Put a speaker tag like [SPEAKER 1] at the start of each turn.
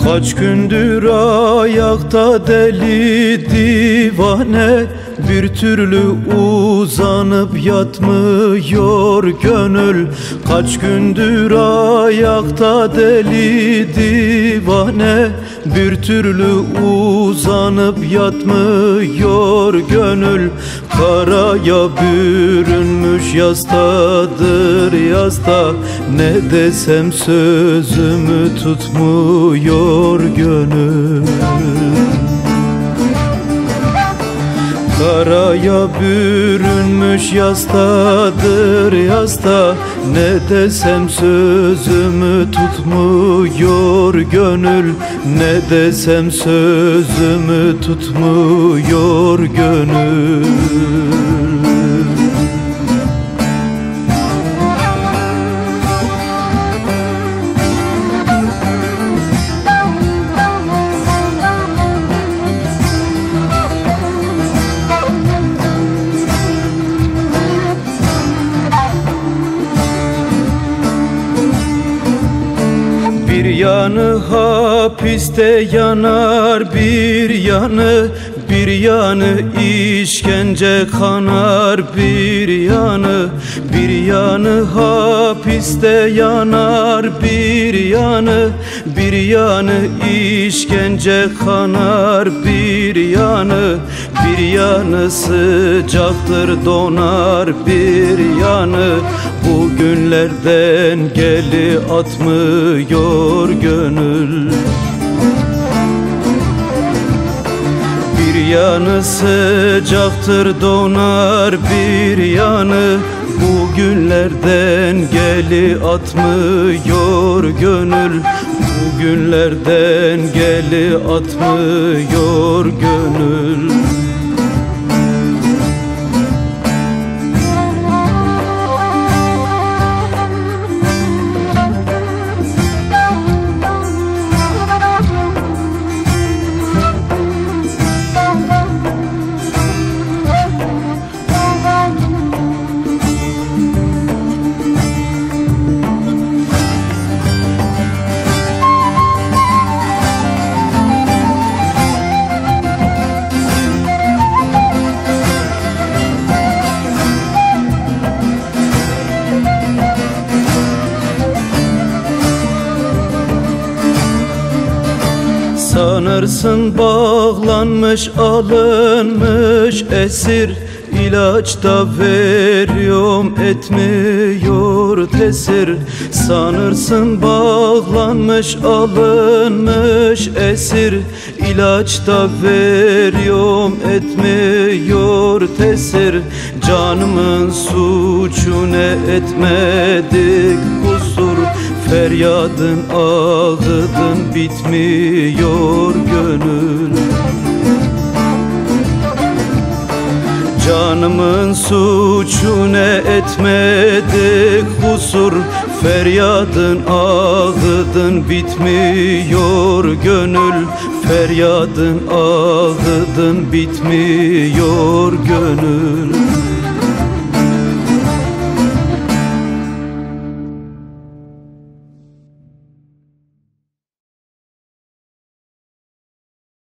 [SPEAKER 1] Kaç gündür ayakta deli divane, bir türlü uzanıp yatmıyor gönül. Kaç gündür ayakta deli divane, bir türlü uzanıp yatmıyor gönül. Karaya bürünmüş yastadır yasta, ne desem sözümü tutmuyor gönül. Karaya bürünmüş yastadır yasta, ne desem sözümü tutmuyor gönül. Ne desem sözümü tutmuyor gönül. Bir yanı hapiste yanar, bir yanı işkence kanar, bir yanı hapiste yanar, bir yanı işkence kanar, bir yanı sıcaktır donar, bir yanı bugünlerden geli atmıyor gönül. Bir yanı sıcaktır donar, bir yanı bugünlerden geli atmıyor gönül. Bugünlerden geli atmıyor gönül. Sanırsın bağlanmış, alınmış esir, İlaç da veriyorum etmiyor tesir. Sanırsın bağlanmış, alınmış esir, İlaç da veriyorum etmiyor tesir. Canımın suçu ne etmedik kusur, feryadın ağıdın bitmiyor gönül. Canımın suçu ne etmedik kusur, feryadın ağıdın bitmiyor gönül. Feryadın ağıdın bitmiyor gönül.